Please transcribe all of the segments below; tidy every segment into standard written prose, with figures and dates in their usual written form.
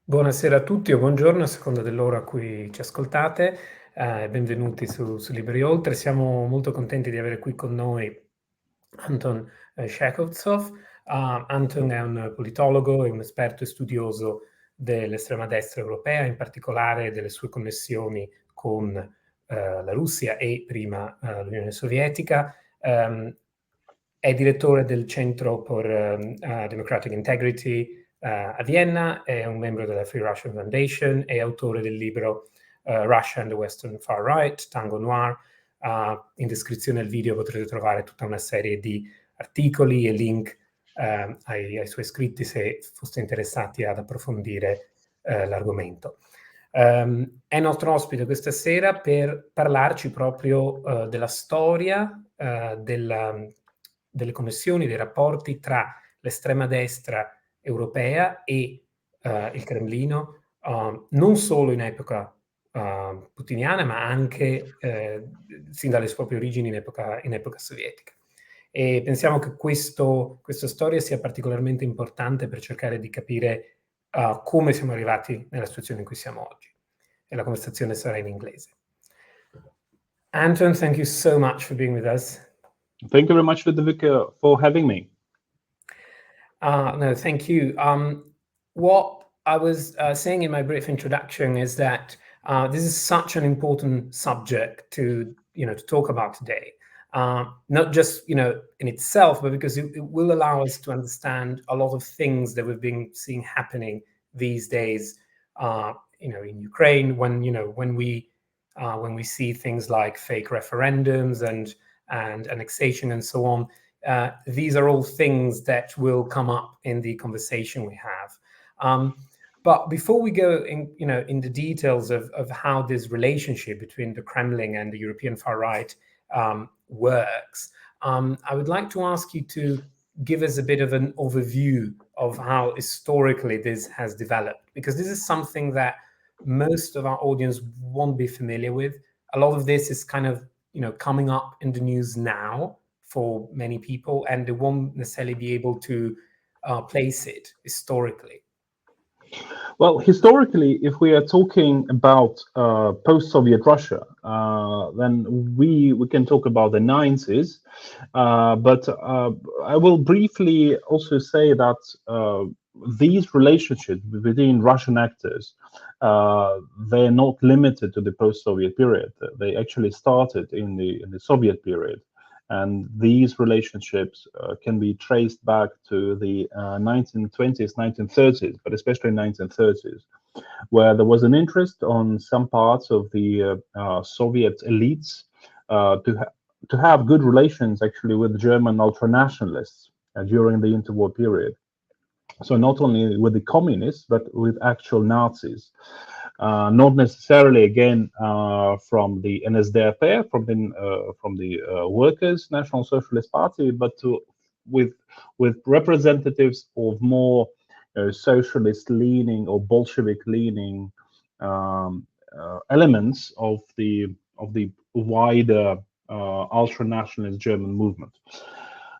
Buonasera a tutti o buongiorno a seconda dell'ora a cui ci ascoltate, benvenuti su Liberi Oltre. Siamo molto contenti di avere qui con noi Anton Shekhovtsov. Anton è un politologo e un esperto e studioso dell'estrema destra europea, in particolare delle sue connessioni con la Russia e prima l'Unione Sovietica. È direttore del Centro per Democratic Integrity a Vienna, è un membro della Free Russian Foundation e autore del libro Russia and the Western Far Right, Tango Noir. In descrizione al video potrete trovare tutta una serie di articoli e link ai suoi scritti se foste interessati ad approfondire l'argomento. È nostro ospite questa sera per parlarci proprio della storia delle connessioni, dei rapporti tra l'estrema destra europea e il Cremlino, non solo in epoca putiniana, ma anche sin dalle sue proprie origini in epoca sovietica. E pensiamo che questa storia sia particolarmente importante per cercare di capire come siamo arrivati nella situazione in cui siamo oggi. E la conversazione sarà in inglese. Anton, thank you so much for being with us. Thank you very much, Vladimir, for having me. No, thank you. What I was saying in my brief introduction is that this is such an important subject to talk about today. Not just in itself, but because it will allow us to understand a lot of things that we've been seeing happening these days. In Ukraine, when we see things like fake referendums and annexation and so on. These are all things that will come up in the conversation we have. But before we go in the details of how this relationship between the Kremlin and the European far right works, I would like to ask you to give us a bit of an overview of how historically this has developed, because this is something that most of our audience won't be familiar with. A lot of this is kind of coming up in the news now for many people, and they won't necessarily be able to place it historically. Well, historically, if we are talking about post-Soviet Russia, then we can talk about the 90s. But I will briefly also say that these relationships between Russian actors, they're not limited to the post-Soviet period. They actually started in the Soviet period. And these relationships can be traced back to the 1920s, 1930s, but especially 1930s, where there was an interest on some parts of the Soviet elites to have good relations actually with German ultranationalists during the interwar period. So not only with the communists, but with actual Nazis. Not necessarily again from the NSDAP, from the Workers' National Socialist Party, but with representatives of more socialist-leaning or Bolshevik-leaning elements of the wider ultranationalist German movement.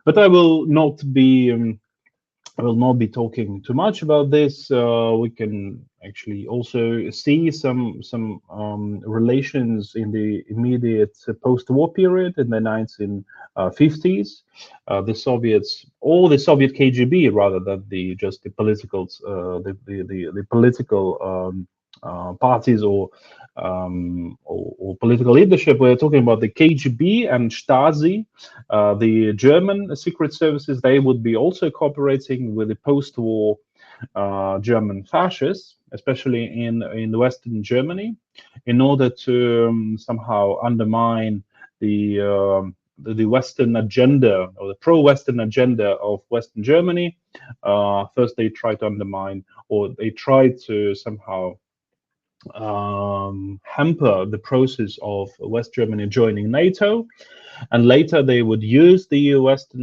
But I will not be talking too much about this. We can actually also see some relations in the immediate post-war period in the 1950s. The Soviets, or the Soviet KGB, rather than the political parties or political leadership. We're talking about the KGB and Stasi, the German secret services. They would be also cooperating with the post-war German fascists, especially in Western Germany, in order to somehow undermine the Western agenda, or the pro-Western agenda of Western Germany. First, they tried to undermine, or they tried to somehow hamper the process of West Germany joining NATO, and later they would use the West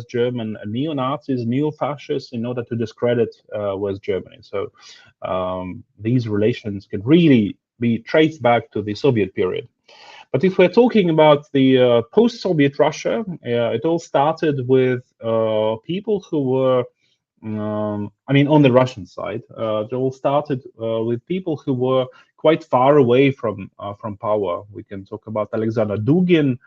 German neo-Nazis, neo-fascists, in order to discredit West Germany. So these relations can really be traced back to the Soviet period. But if we're talking about the post-Soviet Russia, it all started with people who were I mean, on the Russian side, it all started with people who were quite far away from power. We can talk about Alexander Dugin,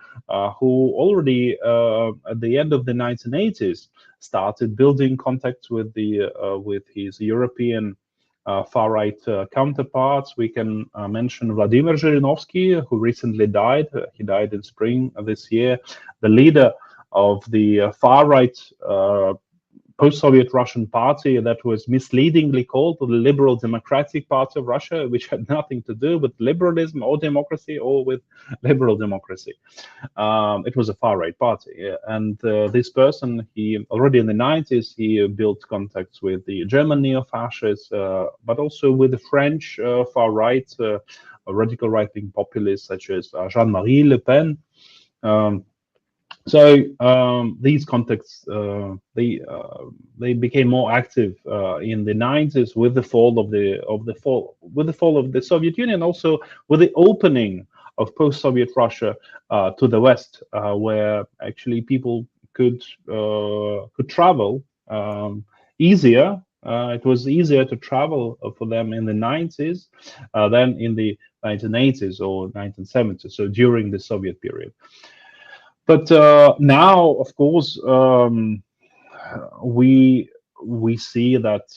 who already at the end of the 1980s started building contacts with his European far-right counterparts. We can mention Vladimir Sharonovsky, who recently died. He died in spring of this year, the leader of the far-right post-Soviet Russian party that was misleadingly called the Liberal Democratic Party of Russia, which had nothing to do with liberalism or democracy or with liberal democracy. It was a far-right party. And this person, he already in the 90s, he built contacts with the German neo-fascists, but also with the French far-right, radical right-wing populists such as Jean-Marie Le Pen. So these contacts they became more active in the 90s with the fall of the Soviet Union, also with the opening of post-Soviet Russia to the West, where actually people could travel easier. It was easier to travel for them in the 90s than in the 1980s or 1970s, so during the Soviet period. But now, of course, we see that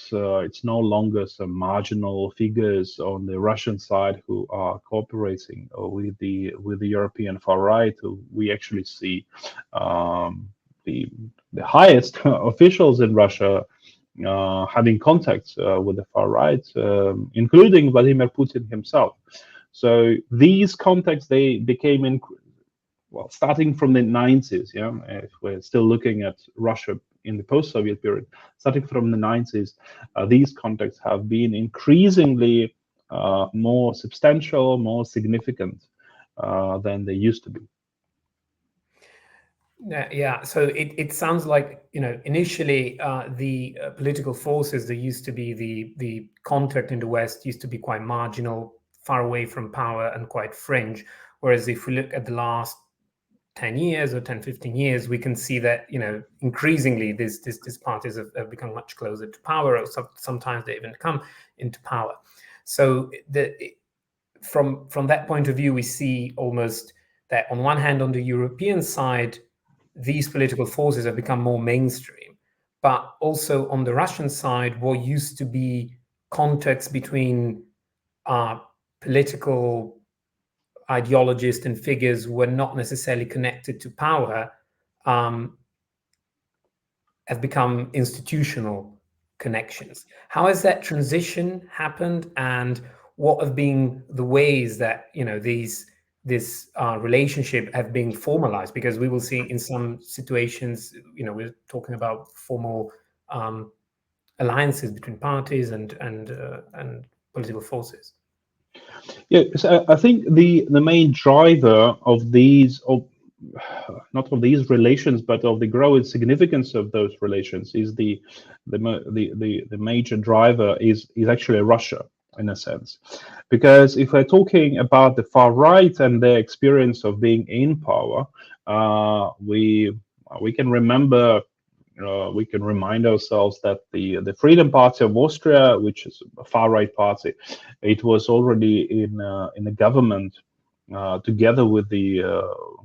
it's no longer some marginal figures on the Russian side who are cooperating with the European far right. We actually see the highest officials in Russia having contacts with the far right, including Vladimir Putin himself. So these contacts, they became starting from the 90s, if we're still looking at Russia in the post-Soviet period, starting from the 90s, these contacts have been increasingly more substantial, more significant than they used to be. Yeah, so it sounds like, initially the political forces that used to be the contact in the West used to be quite marginal, far away from power and quite fringe. Whereas if we look at the last 10 years or 10, 15 years, we can see that, increasingly these parties have become much closer to power, or sometimes they even come into power. So from that point of view, we see almost that on one hand, on the European side, these political forces have become more mainstream, but also on the Russian side, what used to be contacts between political ideologists and figures were not necessarily connected to power, have become institutional connections. How has that transition happened, and what have been the ways that this relationship have been formalized? Because we will see in some situations, we're talking about formal alliances between parties and political forces. Yeah, so I think the main driver of these, not of these relations, but of the growing significance of those relations, is the major driver is actually Russia, in a sense, because if we're talking about the far right and their experience of being in power, we can remember. We can remind ourselves that the Freedom Party of Austria, which is a far-right party, it was already in the government together with the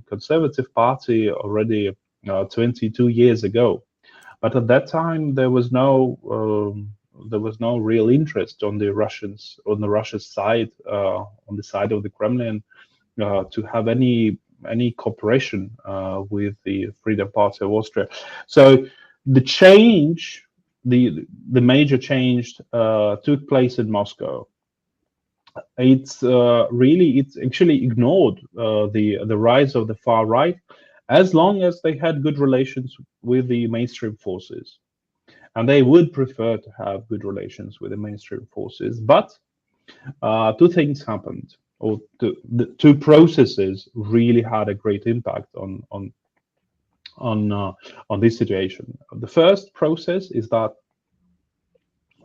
Conservative Party already 22 years ago. But at that time, there was no real interest on the Russian side, on the side of the Kremlin, to have any cooperation with the Freedom Party of Austria. So the change, the major change took place in Moscow. It's actually ignored the rise of the far right, as long as they had good relations with the mainstream forces, and they would prefer to have good relations with the mainstream forces. But two things happened, or the two processes really had a great impact on this situation. The first process is that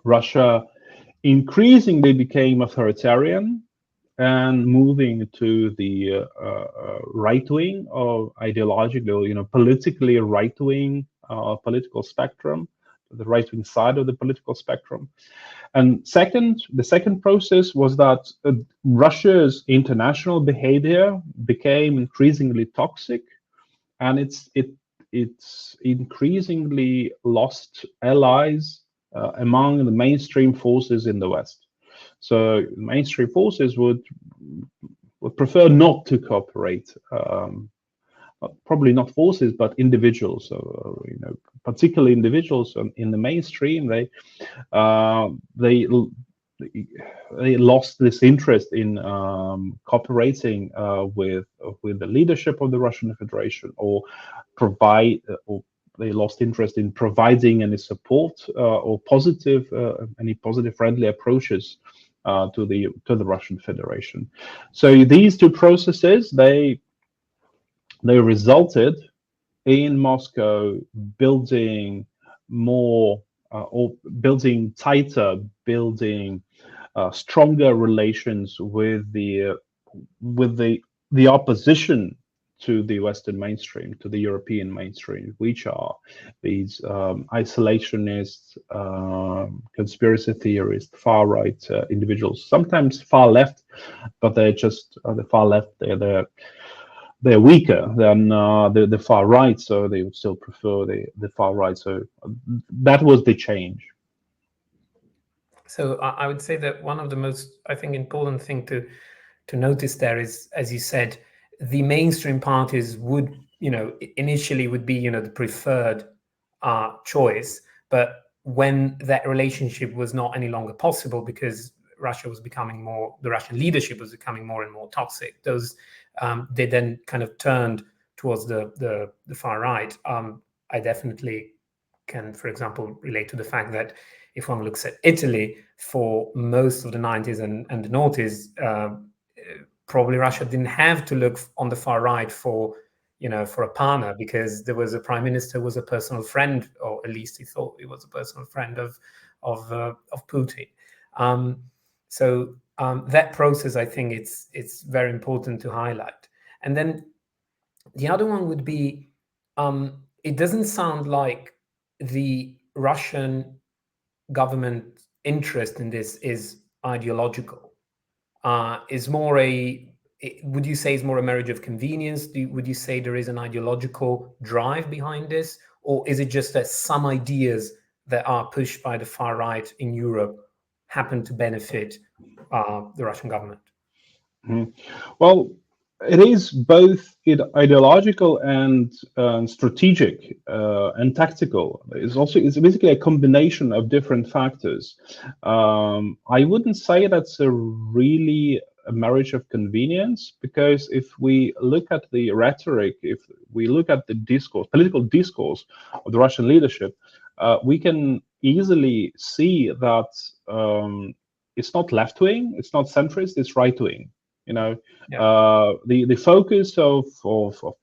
Russia increasingly became authoritarian and moving to the right wing, or ideologically, politically right wing political spectrum, right-wing side of the political spectrum. And the second process was that Russia's international behavior became increasingly toxic, and it's increasingly lost allies among the mainstream forces in the West. So mainstream forces would prefer not to cooperate. Probably not forces, but individuals. So, particularly individuals in the mainstream, they lost this interest in cooperating with the leadership of the Russian Federation, or they lost interest in providing any support or any positive friendly approaches to the Russian Federation. So these two processes, they resulted in Moscow building more or building tighter, building stronger relations with the opposition to the Western mainstream, to the European mainstream, which are these isolationist, conspiracy theorists, far right individuals, sometimes far left, but they're just the far left. They're weaker than the far right, so they would still prefer the far right. So that was the change. So I would say that one of the most, I think, important thing to notice there is, as you said, the mainstream parties would, initially would be, the preferred choice, but when that relationship was not any longer possible because Russia was becoming more, the Russian leadership was becoming more and more toxic, they then kind of turned towards the far right. I definitely can, for example, relate to the fact that if one looks at Italy, for most of the 90s and the noughties, probably Russia didn't have to look on the far right for a partner, because there was a prime minister who was a personal friend, or at least he thought he was a personal friend of Putin. So that process, I think it's very important to highlight. And then the other one would be, it doesn't sound like the Russian government interest in this is ideological. Is more would you say is more a marriage of convenience? Would you say there is an ideological drive behind this? Or is it just that some ideas that are pushed by the far right in Europe happen to benefit the Russian government? Mm-hmm. Well, it is both ideological and strategic and tactical. It's basically a combination of different factors. I wouldn't say that's really a marriage of convenience, because if we look at the rhetoric, if we look at the political discourse of the Russian leadership, we can easily see that it's not left-wing, it's not centrist, it's right-wing. The focus of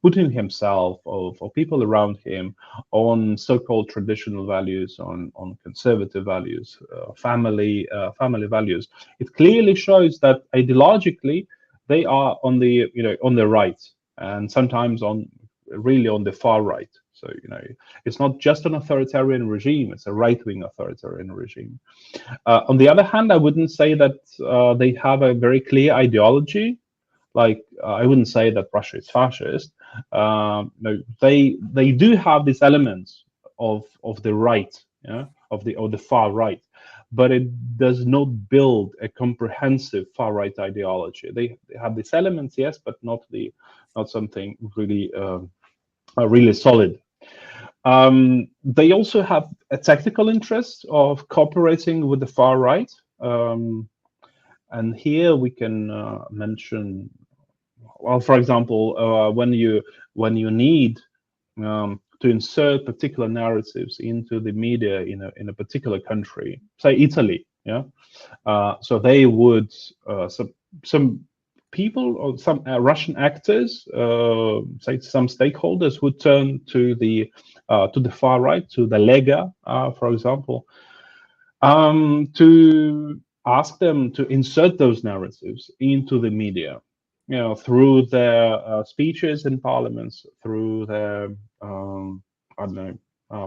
Putin himself, of people around him, on so-called traditional values, on conservative values, family values, it clearly shows that ideologically they are on the right, and sometimes really on the far right. So it's not just an authoritarian regime; it's a right-wing authoritarian regime. On the other hand, I wouldn't say that they have a very clear ideology. Like I wouldn't say that Russia is fascist. They do have these elements of the right, of the far right, but it does not build a comprehensive far right ideology. They have these elements, yes, but not something really really solid. They also have a tactical interest of cooperating with the far right, and here we can mention, well, for example, when you need to insert particular narratives into the media in a particular country, say Italy, so they would some people or some Russian actors, say some stakeholders, would turn to the far right, to the Lega, for example, to ask them to insert those narratives into the media, through their speeches in parliaments, through their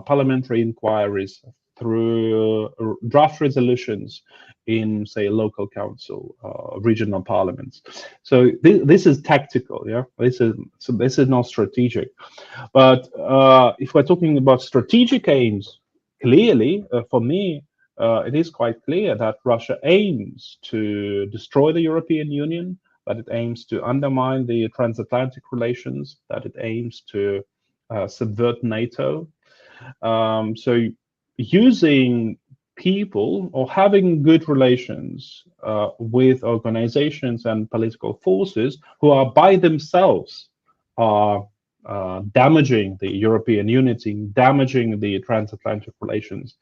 parliamentary inquiries, through draft resolutions in, say, local council, regional parliaments. So this is tactical, yeah. This is not strategic. But if we're talking about strategic aims, clearly, for me, it is quite clear that Russia aims to destroy the European Union, that it aims to undermine the transatlantic relations, that it aims to subvert NATO. So using people or having good relations with organizations and political forces who are by themselves are damaging the European unity, damaging the transatlantic relations,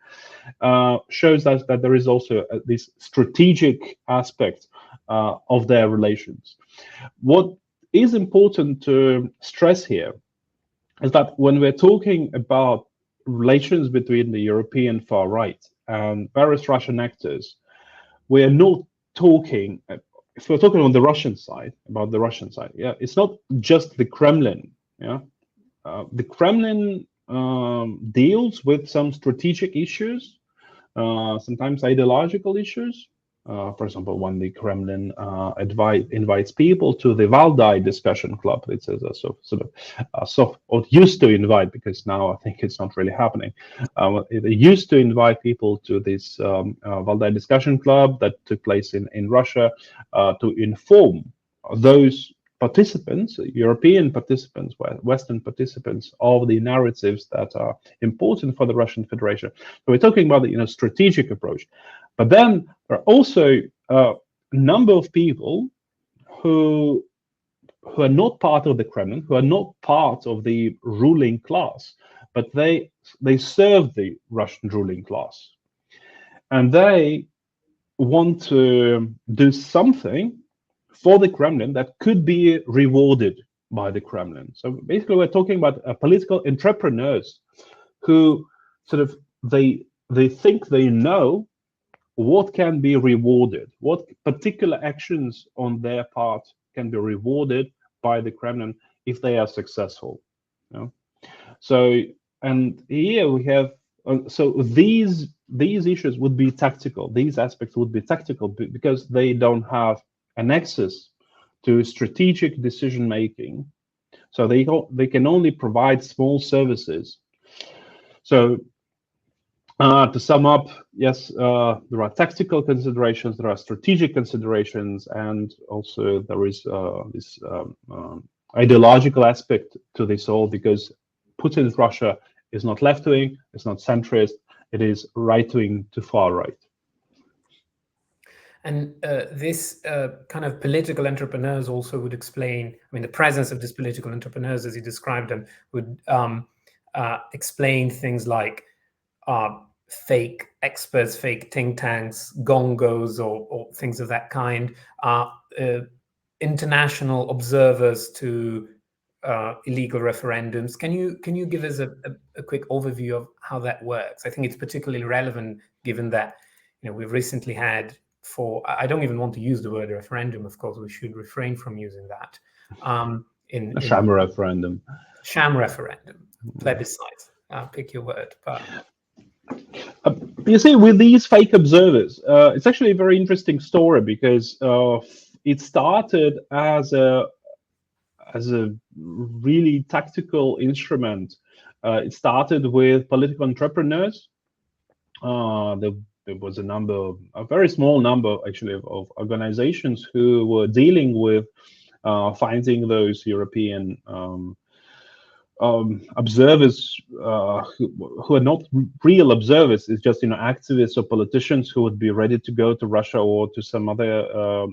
shows us that there is also this strategic aspect of their relations. What is important to stress here is that when we're talking about relations between the European far right and various Russian actors, we are not talking, if we're talking on the Russian side, about the Russian side, yeah, it's not just the Kremlin, yeah. The Kremlin deals with some strategic issues, sometimes ideological issues. For example, when the Kremlin invites people to the Valdai discussion club, it's a or used to invite, because now I think it's not really happening. They used to invite people to this Valdai discussion club that took place in Russia to inform those participants, European participants, Western participants, of the narratives that are important for the Russian Federation. So we're talking about the strategic approach. But then there are also a number of people who are not part of the Kremlin, who are not part of the ruling class, but they serve the Russian ruling class, and they want to do something for the Kremlin that could be rewarded by the Kremlin. So basically, we're talking about political entrepreneurs who sort of they think they know what can be rewarded, what particular actions on their part can be rewarded by the Kremlin if they are successful. You know? So, and here we have, so these issues would be tactical. These aspects would be tactical because they don't have an access to strategic decision making. So they can only provide small services. So to sum up, yes, there are tactical considerations, there are strategic considerations, and also there is this ideological aspect to this all, because Putin's Russia is not left-wing, it's not centrist, it is right-wing to far right. And this kind of political entrepreneurs also would explain, I mean, the presence of these political entrepreneurs, as you described them, would explain things like fake experts, fake think tanks, gongos, or things of that kind, international observers to illegal referendums. Can you give us a quick overview of how that works? I think it's particularly relevant given that we've recently had, I don't even want to use the word referendum. Of course, we should refrain from using that. A sham referendum. Sham referendum, plebiscite. Pick your word. But you see, with these fake observers, it's actually a very interesting story, because it started as a really tactical instrument. It started with political entrepreneurs. There was a very small number actually of organizations who were dealing with finding those European observers who are not real observers. It's just activists or politicians who would be ready to go to Russia or to some other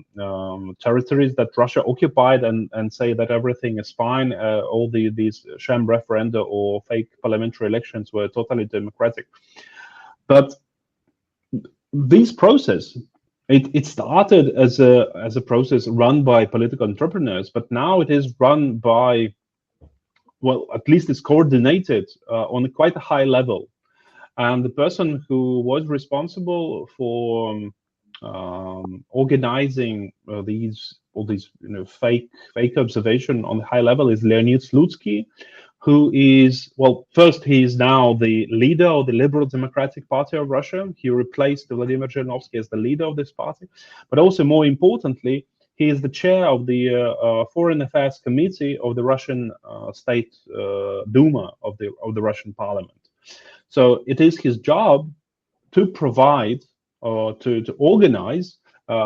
territories that Russia occupied and say that everything is fine. All these sham referenda or fake parliamentary elections were totally democratic. But this process, it started as a process run by political entrepreneurs, but now it is run by, well, at least it's coordinated on quite a high level. And the person who was responsible for organizing all these fake observation on the high level is Leonid Slutsky, who is, well, first, he is now the leader of the Liberal Democratic Party of Russia. He replaced Vladimir Sharonovsky as the leader of this party. But also, more importantly, he is the chair of the Foreign Affairs Committee of the Russian State Duma of the Russian Parliament. So it is his job to provide or to organize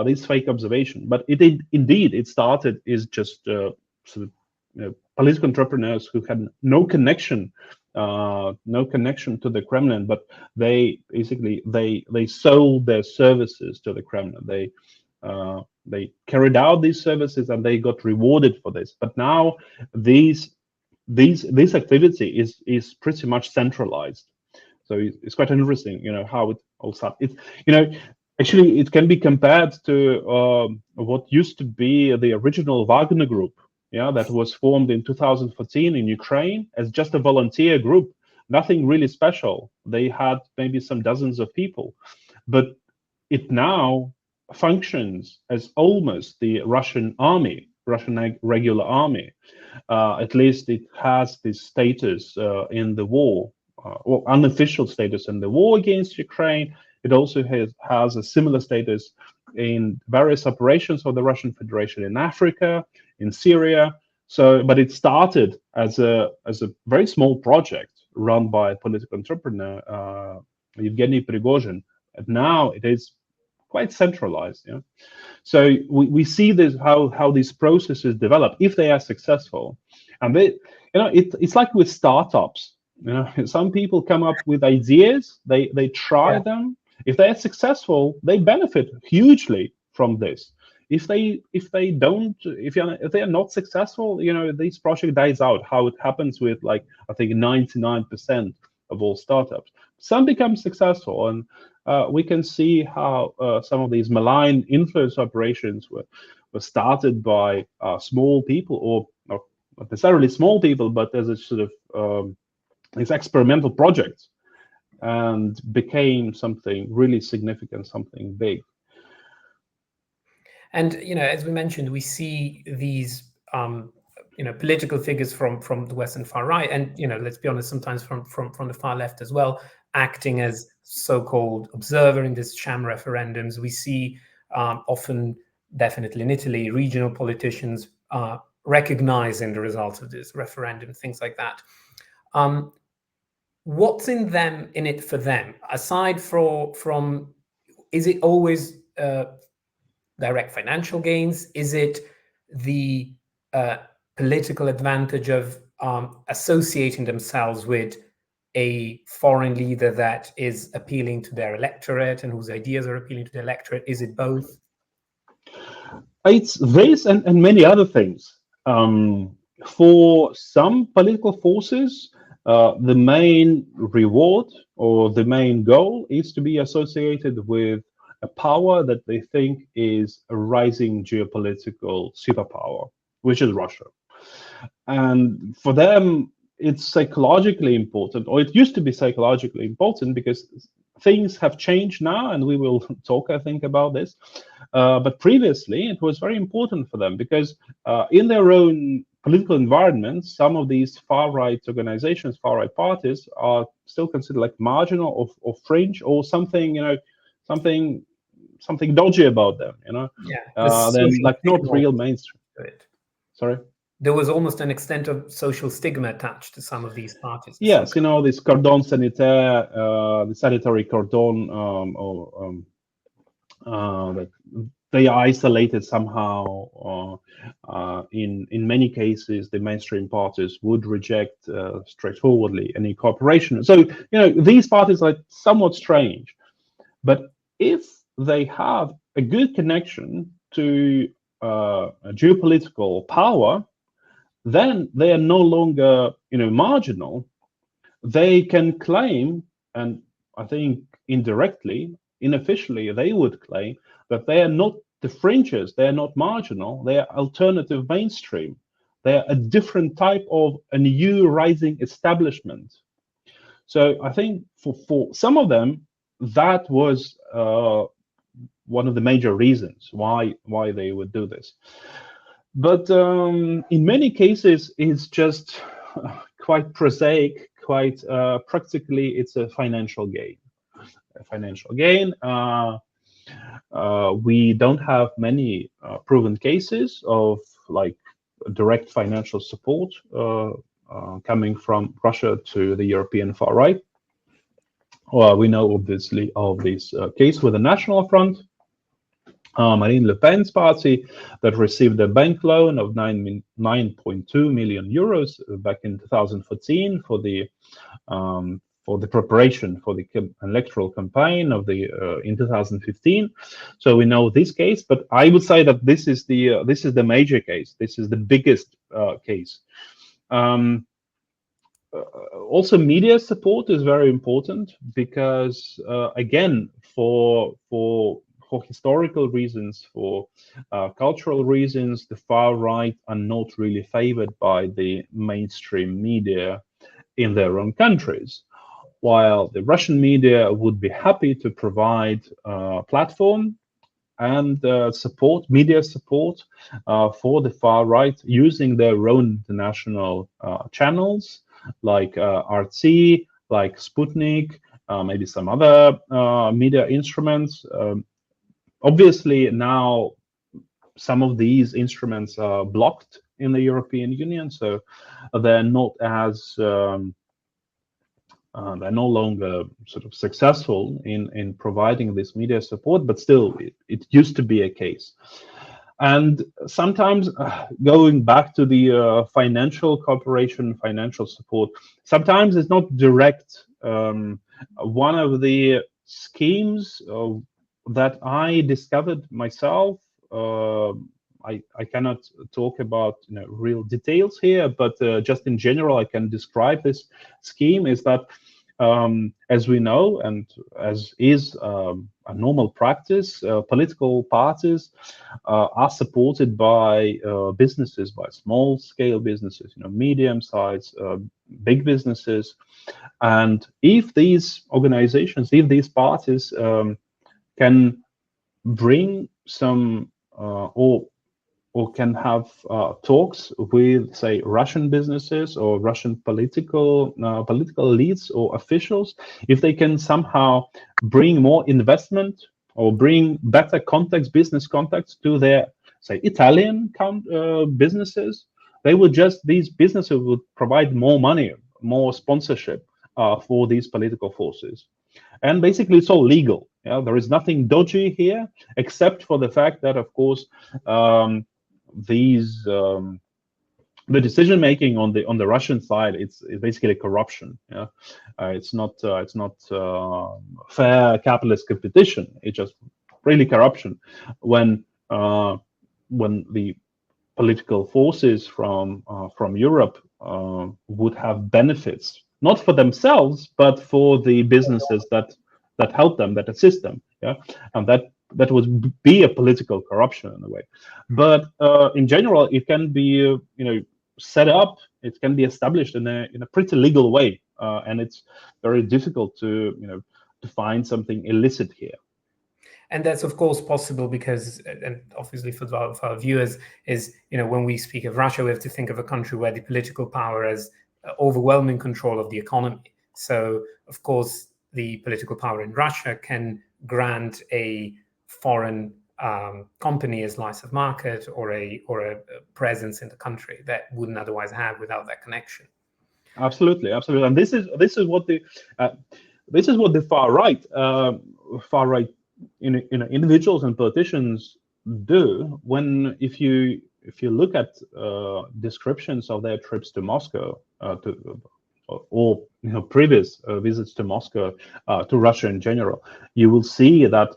these fake observations. But it started is just sort of, political entrepreneurs who had no connection to the Kremlin, but they basically they sold their services to the Kremlin. They carried out these services and they got rewarded for this. But now this activity is pretty much centralized. So it's quite interesting, how it all started. Actually, it can be compared to what used to be the original Wagner Group, that was formed in 2014 in Ukraine as just a volunteer group, nothing really special. They had maybe some dozens of people, but it now functions as almost the Russian army, Russian regular army. At least it has this status in the war, or unofficial status in the war against Ukraine. It also has a similar status in various operations of the Russian Federation in Africa, in Syria. So, but it started as a very small project run by a political entrepreneur, Evgeny Prigozhin, and now it is quite centralized. So we see this how these processes develop if they are successful, and it's like with startups. Some people come up with ideas, they try them. If they are successful, they benefit hugely from this. If they are not successful, this project dies out. How it happens with, like, I think 99% of all startups. Some become successful, and we can see how some of these malign influence operations were started by small people, or not necessarily small people, but as a sort of these experimental projects, and became something really significant, something big. And as we mentioned, we see these political figures from the West and far right, and let's be honest, sometimes from the far left as well, acting as so-called observer in these sham referendums. We see often, definitely in Italy, regional politicians recognizing the results of this referendum, things like that. What's in it for them, aside from is it always direct financial gains? Is it the political advantage of associating themselves with a foreign leader that is appealing to their electorate and whose ideas are appealing to the electorate? Is it both? It's this and many other things. For some political forces, the main reward or the main goal is to be associated with a power that they think is a rising geopolitical superpower, which is Russia. And for them, it's psychologically important, or it used to be psychologically important, because things have changed now, and we will talk, I think, about this. But previously, it was very important for them because in their own political environment, some of these far-right organizations, far-right parties, are still considered like marginal or fringe, or something, something dodgy about them, then like not real mainstream. Sorry? There was almost an extent of social stigma attached to some of these parties. Yes, this cordon sanitaire, the sanitary cordon, that they are isolated somehow. In many cases, the mainstream parties would reject straightforwardly any cooperation. So, these parties are somewhat strange. But if they have a good connection to a geopolitical power, then they are no longer, marginal. They can claim, and I think indirectly, unofficially, they would claim that they are not the fringes, they are not marginal, they are alternative mainstream. They are a different type of a new rising establishment. So I think for some of them, that was one of the major reasons why they would do this. But in many cases, it's just quite prosaic, quite practically, it's a financial gain. A financial gain. We don't have many proven cases of like direct financial support coming from Russia to the European far right. Well, we know obviously of this case with the National Front, Marine Le Pen's party, that received a bank loan of 9.2 million euros back in 2014 for the preparation for the electoral campaign of the in 2015. So we know this case, but I would say that this is the major case. This is the biggest case. Also, media support is very important because, again, for historical reasons, for cultural reasons, the far right are not really favored by the mainstream media in their own countries, while the Russian media would be happy to provide platform and media support for the far right using their own international channels like RT, like Sputnik, maybe some other media instruments. Obviously, now some of these instruments are blocked in the European Union, so they're not as they're no longer sort of successful in providing this media support, but still, it used to be a case. And sometimes, going back to the financial cooperation, financial support, sometimes it's not direct. One of the schemes that I discovered myself, I cannot talk about real details here, but just in general, I can describe this scheme is that, as we know, and as is a normal practice, political parties are supported by businesses, by small-scale businesses, medium-sized, big businesses. And if these organizations, if these parties can bring some or can have talks with, say, Russian businesses or Russian political elites or officials, if they can somehow bring more investment or bring better contacts, business contacts to their, say, Italian businesses, these businesses would provide more money, more sponsorship for these political forces. And basically, it's all legal. There is nothing dodgy here, except for the fact that, of course, the decision making on the Russian side, it's basically corruption. It's not fair capitalist competition. It's just really corruption when the political forces from Europe would have benefits, not for themselves, but for the businesses that help them, that assist them. And that would be a political corruption in a way. But in general, it can be set up, it can be established in a pretty legal way, and it's very difficult to find something illicit here. And that's of course possible because, and obviously for our viewers, is when we speak of Russia, we have to think of a country where the political power has overwhelming control of the economy. So of course the political power in Russia can grant a foreign company a slice of market or a presence in the country that wouldn't otherwise have without that connection. Absolutely, and this is what the far right individuals and politicians do when if you look at descriptions of their trips to Moscow or previous visits to Moscow, to Russia in general, you will see that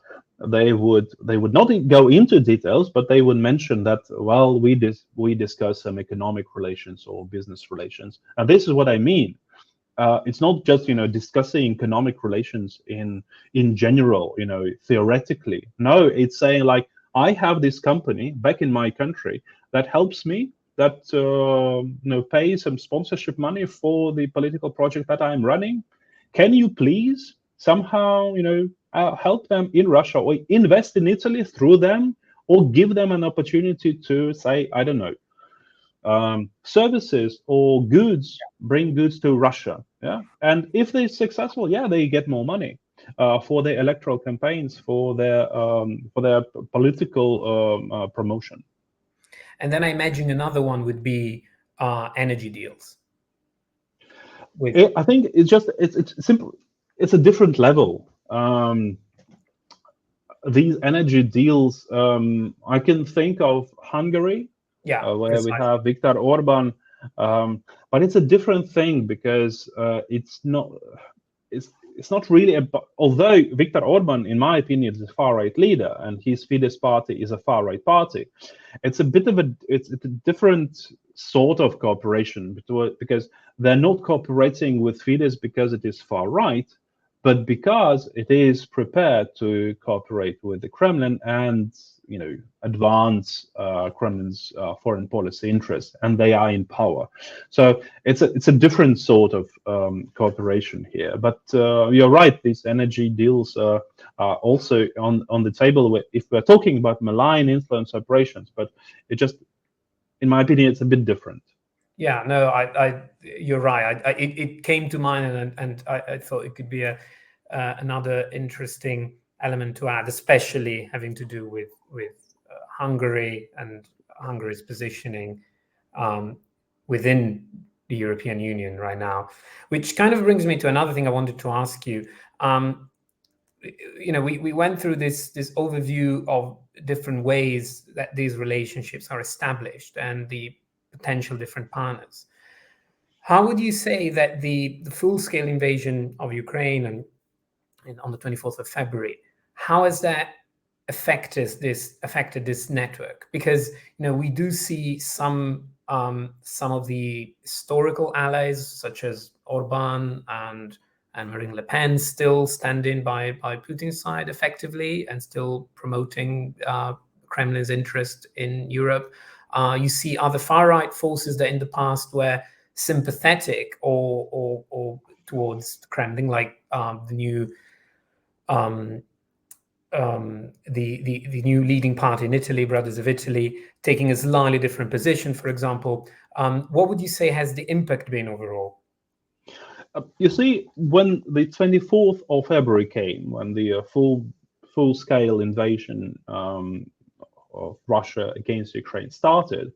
they would not go into details, but they would mention that, well, we discuss some economic relations or business relations, and this is what I mean. It's not just discussing economic relations in general, theoretically. No, it's saying like, I have this company back in my country that helps me, that pays some sponsorship money for the political project that I'm running. Can you please somehow help them in Russia, or invest in Italy through them, or give them an opportunity to, say, I don't know, services or goods, bring goods to Russia. Yeah, and if they're successful, yeah, they get more money for their electoral campaigns, for their political promotion. And then I imagine another one would be energy deals. I think it's simple. It's a different level. These energy deals, I can think of Hungary, where we have Viktor Orban, but it's a different thing because it's not really about. Although Viktor Orban, in my opinion, is a far-right leader, and his Fidesz party is a far-right party, it's a bit of a different sort of cooperation, because they're not cooperating with Fidesz because it is far-right, but because it is prepared to cooperate with the Kremlin and advance Kremlin's foreign policy interests, and they are in power. So it's a different sort of cooperation here. But you're right; these energy deals are also on the table if we're talking about malign influence operations. But it just, in my opinion, it's a bit different. Yeah, no, you're right. It came to mind, and I thought it could be another interesting element to add, especially having to do with Hungary and Hungary's positioning within the European Union right now, which kind of brings me to another thing I wanted to ask you. We went through this overview of different ways that these relationships are established and the potential different partners. How would you say that the full-scale invasion of Ukraine and on the 24th of February, how has that affected this network? Because we do see some of the historical allies, such as Orban and Marine Le Pen, still standing by Putin's side effectively and still promoting Kremlin's interest in Europe. You see other far-right forces that in the past were sympathetic or towards the Kremlin, like the new leading party in Italy, Brothers of Italy, taking a slightly different position, for example. What would you say has the impact been overall? You see, when the 24th of February came, when the full-scale invasion of Russia against Ukraine started,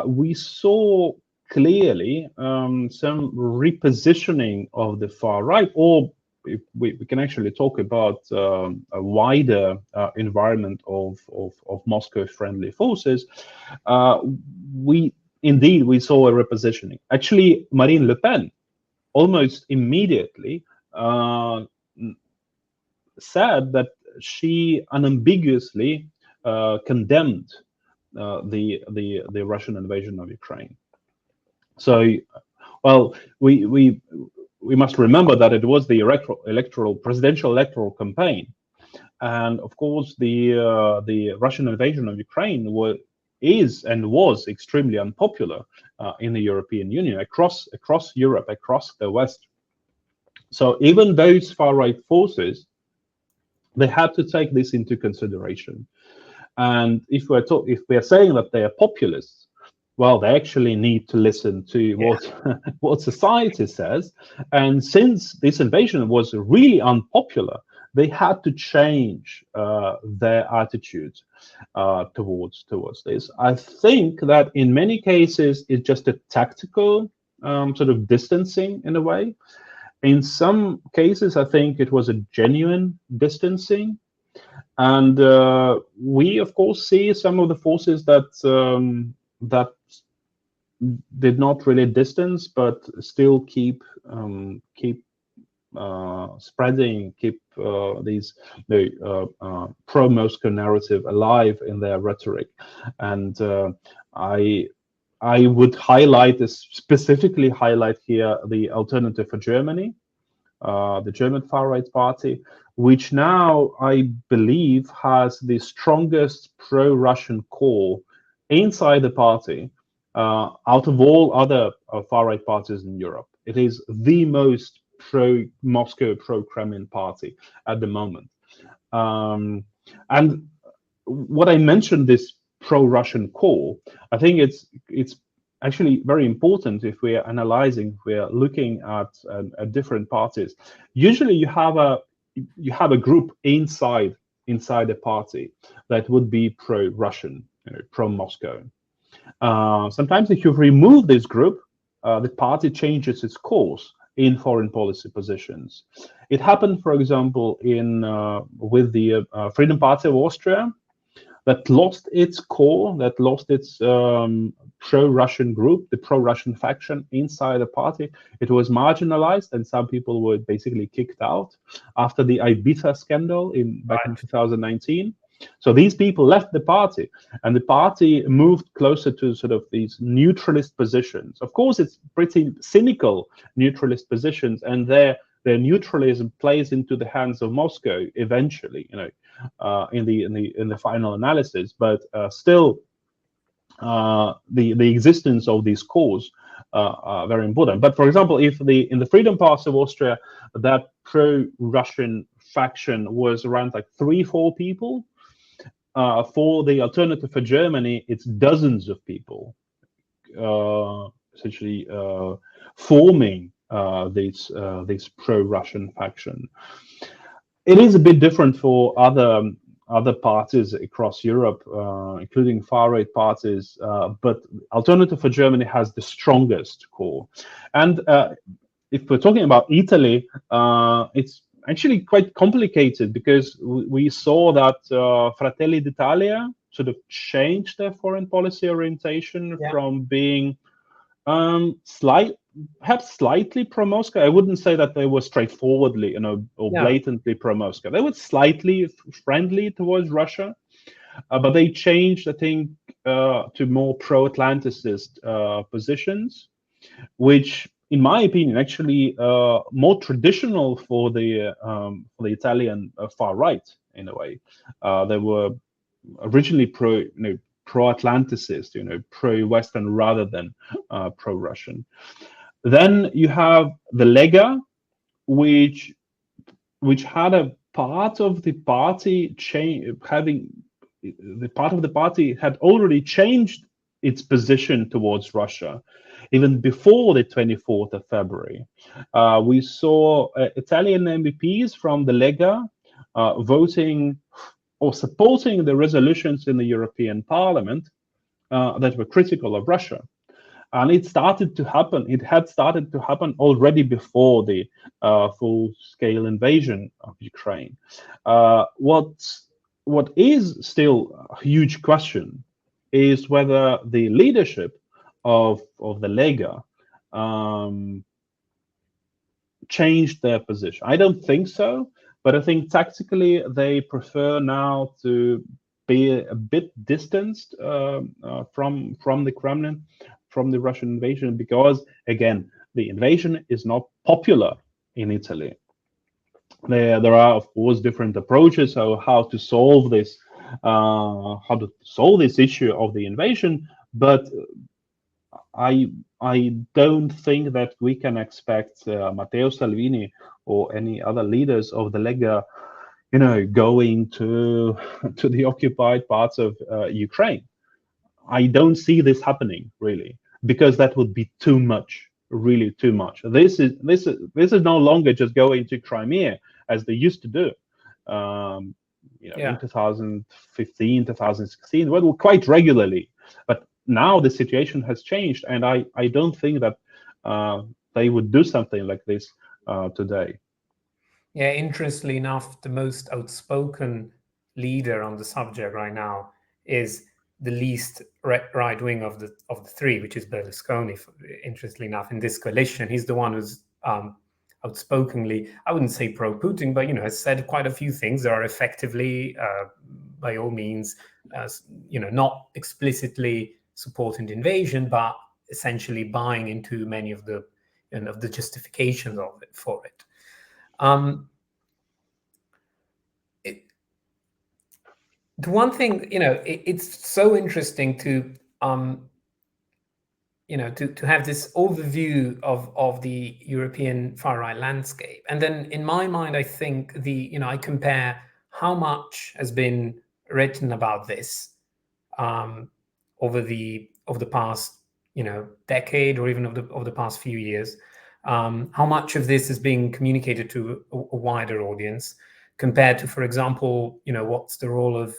we saw clearly some repositioning of the far right, or we can actually talk about a wider environment of Moscow-friendly forces. We saw a repositioning. Actually, Marine Le Pen almost immediately said that she unambiguously condemned the Russian invasion of Ukraine. So, well, we must remember that it was the presidential electoral campaign, and of course the Russian invasion of Ukraine is and was extremely unpopular in the European Union, across Europe, across the West. So even those far-right forces, they had to take this into consideration. And if we're saying that they are populists, well, they actually need to listen to what society says. And since this invasion was really unpopular, they had to change their attitude towards this. I think that in many cases it's just a tactical sort of distancing in a way. In some cases, I think it was a genuine distancing, and we of course see some of the forces that did not really distance, but still keep spreading, keep these pro-Moscow narrative alive in their rhetoric. And I would specifically highlight here the Alternative for Germany, the German far-right party, which now I believe has the strongest pro-Russian core inside the party out of all other far-right parties in Europe. It is the most pro-Moscow, pro-Kremlin party at the moment. And what I mentioned, this pro-Russian core, I think it's actually very important if we are analyzing, if we are looking at different parties. Usually you have a group inside a party that would be pro-Russian, pro-Moscow. Sometimes if you remove this group, the party changes its course in foreign policy positions. It happened, for example, with the Freedom Party of Austria, that lost its core, that lost its pro-Russian group, the pro-Russian faction inside the party. It was marginalized, and some people were basically kicked out after the Ibiza scandal back in 2019. So these people left the party, and the party moved closer to sort of these neutralist positions. Of course, it's pretty cynical neutralist positions, and their neutralism plays into the hands of Moscow eventually, in the final analysis. But still, the existence of these cores are very important. But for example, if in the Freedom Party of Austria, that pro-Russian faction was around like 3-4 people. For the Alternative for Germany, it's dozens of people essentially forming this pro-Russian faction. It is a bit different for other parties across Europe, including far-right parties, but Alternative for Germany has the strongest core. And if we're talking about Italy, it's actually quite complicated, because we saw that Fratelli d'Italia sort of changed their foreign policy orientation from being perhaps slightly pro-Moscow. I wouldn't say that they were straightforwardly, or blatantly pro-Moscow. They were slightly friendly towards Russia, but they changed, I think, to more pro-Atlanticist positions, which, in my opinion, actually more traditional for the Italian far right in a way. They were originally pro-Atlanticist, pro-Western rather than pro-Russian. Then you have the Lega, which had a part of the party had already changed its position towards Russia. Even before the 24th of February, we saw Italian MEPs from the Lega voting or supporting the resolutions in the European Parliament that were critical of Russia. And it started to happen. It had started to happen already before the full-scale invasion of Ukraine. What is still a huge question is whether the leadership of the Lega changed their position. I don't think so, but I think tactically they prefer now to be a bit distanced from the Kremlin, from the Russian invasion, because again, the invasion is not popular in Italy. There are, of course, different approaches of how to solve this issue of the invasion, but I don't think that we can expect Matteo Salvini or any other leaders of the Lega, going to the occupied parts of Ukraine. I don't see this happening, really, because that would be too much, really too much. This is no longer just going to Crimea as they used to do. In 2015, 2016, well, quite regularly. But now the situation has changed, and I don't think that they would do something like this today. Yeah, interestingly enough, the most outspoken leader on the subject right now is the least right wing of the three, which is Berlusconi. Interestingly enough, in this coalition, he's the one who's outspokenly, I wouldn't say pro-Putin, but has said quite a few things that are effectively, by all means, not explicitly supporting the invasion, but essentially buying into many of the the justifications of it for it. The one thing, it's so interesting to to have this overview of the European far right landscape. And then in my mind, I think I compare how much has been written about this over the past decade or even of the past few years. How much of this is being communicated to a wider audience compared to, for example, what's the role of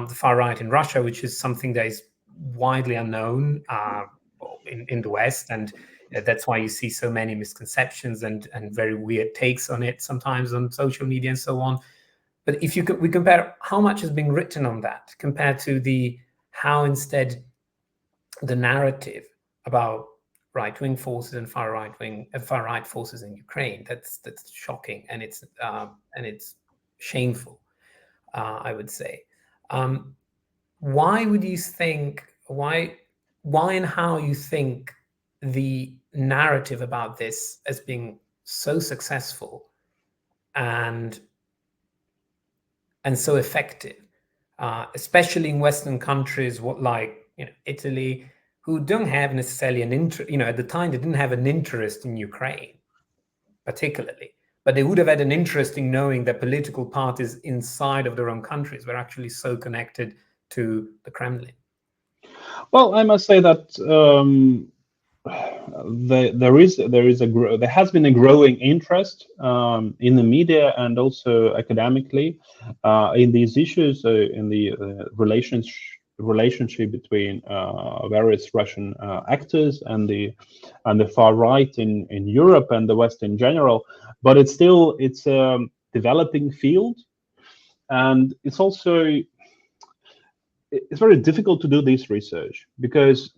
the far right in Russia, which is something that is widely unknown in the West, and that's why you see so many misconceptions and very weird takes on it sometimes on social media and so on. But if we compare how much is being written on that compared to how instead the narrative about right-wing forces and far right forces in Ukraine, that's shocking, and it's shameful, I would say. Why would you think? Why and how you think the narrative about this as being so successful and so effective, especially in Western countries, like Italy, who don't have necessarily an interest. At the time, they didn't have an interest in Ukraine, particularly, but they would have had an interest in knowing that political parties inside of their own countries were actually so connected to the Kremlin. Well, I must say that there has been a growing interest in the media and also academically in these issues, in the relationship between various Russian actors and the far right in Europe and the West in general. But it's a developing field, and it's very difficult to do this research because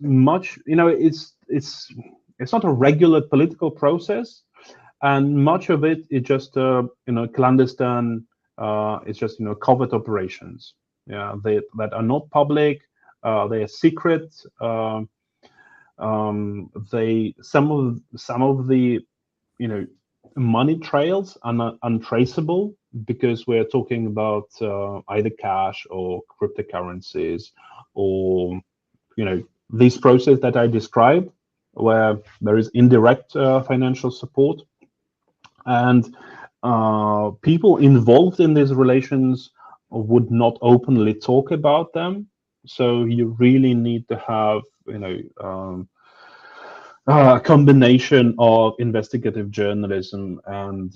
it's not a regular political process, and much of it is just clandestine. It's just covert operations. Yeah, that are not public. They are secret. Some of the money trails are not untraceable, because we're talking about either cash or cryptocurrencies, or this process that I described, where there is indirect financial support, and people involved in these relations would not openly talk about them. So you really need to have a combination of investigative journalism and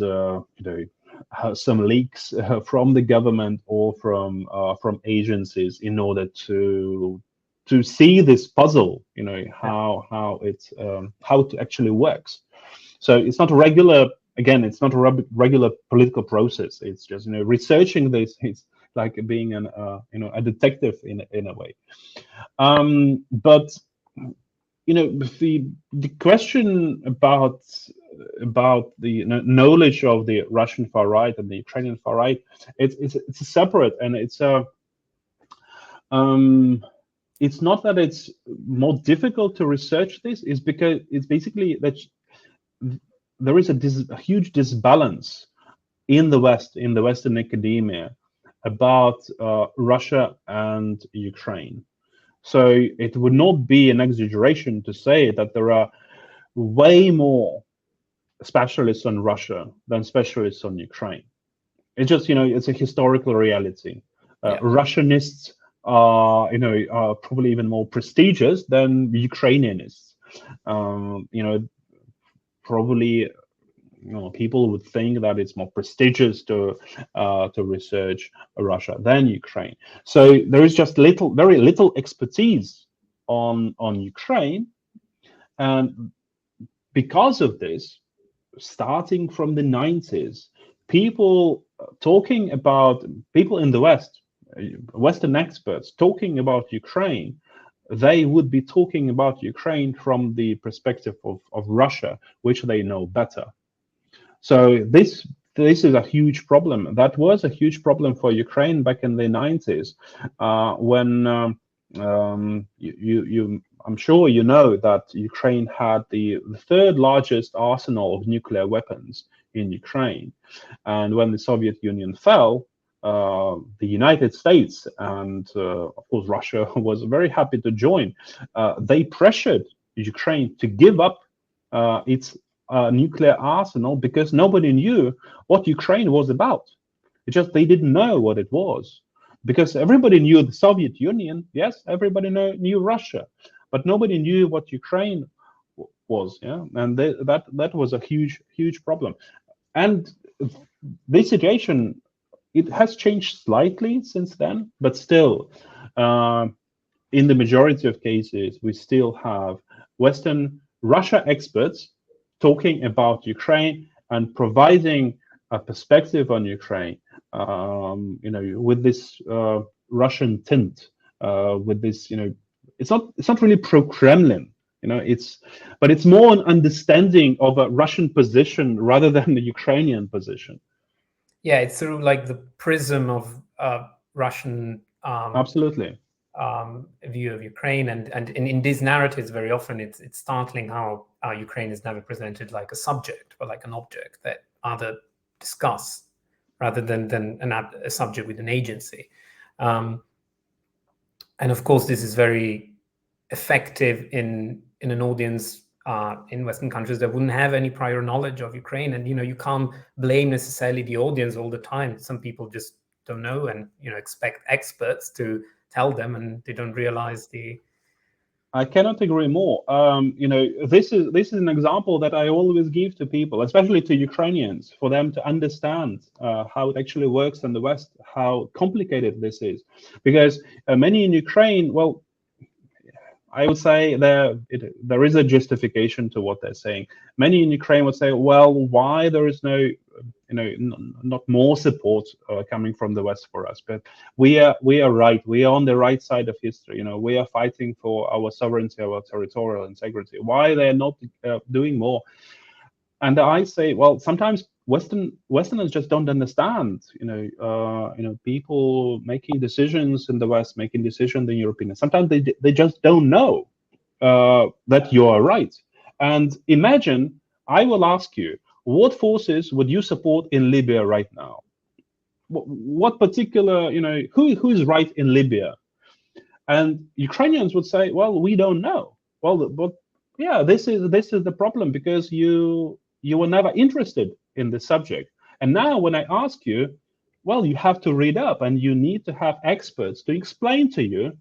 some leaks from the government or from agencies in order to see this puzzle, how it actually works. So it's not a regular political process. It's just researching this. It's like being a detective in a way. But the question about the knowledge of the Russian far right and the Ukrainian far right, it's separate, and it's not that it's more difficult to research this. It's because it's basically that there is a huge disbalance in the West, in the Western academia, about Russia and Ukraine. So it would not be an exaggeration to say that there are way more specialists on Russia than specialists on Ukraine. It's just, it's a historical reality. Russianists are probably even more prestigious than Ukrainianists. Probably people would think that it's more prestigious to research Russia than Ukraine. So there is just very little expertise on Ukraine, and because of this, starting from the 90s, people in the West, Western experts talking about Ukraine, they would be talking about Ukraine from the perspective of Russia, which they know better. So this is a huge problem. That was a huge problem for Ukraine back in the 90s, when I'm sure you know that Ukraine had the third largest arsenal of nuclear weapons in Ukraine, and when the Soviet Union fell, the United States and of course Russia was very happy to join. They pressured Ukraine to give up its nuclear arsenal, because nobody knew what Ukraine was about. It's just they didn't know what it was, because everybody knew the Soviet Union. Yes, everybody knew Russia, but nobody knew what Ukraine was. Yeah, and that was a huge problem. And this situation, it has changed slightly since then, but still, in the majority of cases, we still have Western Russia experts talking about Ukraine and providing a perspective on Ukraine, with this Russian tint, with this, it's not really pro-Kremlin, but it's more an understanding of a Russian position rather than the Ukrainian position. Yeah, it's through like the prism of Russian absolutely view of Ukraine, and in these narratives, very often it's startling how Ukraine is never presented like a subject or like an object that other discuss, rather than a subject with an agency. And of course, this is very effective in an audience in Western countries that wouldn't have any prior knowledge of Ukraine. And you can't blame necessarily the audience all the time. Some people just don't know, and expect experts to tell them, and they don't realize the. I cannot agree more. This is an example that I always give to people, especially to Ukrainians, for them to understand how it actually works in the West, how complicated this is. Because many in Ukraine, well, I would say there is a justification to what they're saying. Many in Ukraine would say, well, why there is no, not more support coming from the West for us? But we are right. We are on the right side of history. We are fighting for our sovereignty, our territorial integrity. Why they're not doing more? And I say, well, sometimes Westerners just don't understand. People making decisions in the West, making decisions in Europe. Sometimes they just don't know that you are right. And imagine, I will ask you, what forces would you support in Libya right now? What particular, who is right in Libya? And Ukrainians would say, well, we don't know. Well, but yeah, this is the problem, because you were never interested in the subject. And now when I ask you, well, you have to read up, and you need to have experts to explain to you,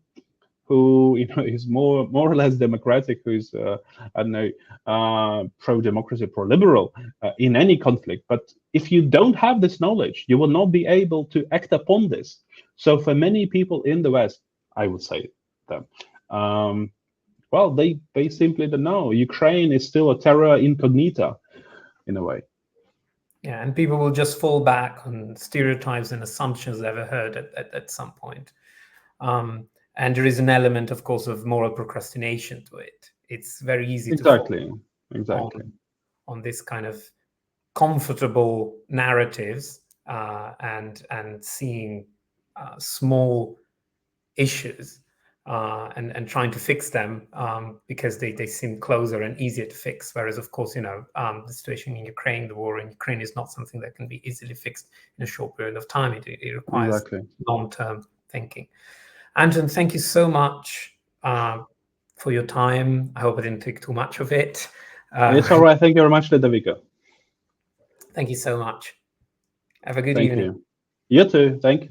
who is more or less democratic, who's I don't know, pro-democracy, pro-liberal in any conflict. But if you don't have this knowledge, you will not be able to act upon this. So for many people in the West, I would say them, well, they simply don't know. Ukraine is still a terra incognita in a way. Yeah, and people will just fall back on stereotypes and assumptions they've ever heard at some point. And there is an element, of course, of moral procrastination to it. It's very easy to fall on this kind of comfortable narratives and seeing small issues and trying to fix them because they seem closer and easier to fix. Whereas, of course, the situation in Ukraine, the war in Ukraine, is not something that can be easily fixed in a short period of time. It requires long-term thinking. Anton, thank you so much for your time. I hope I didn't take too much of it. It's all right. Thank you very much, Dall'epoca. Thank you so much. Have a good evening. You too. Thank you.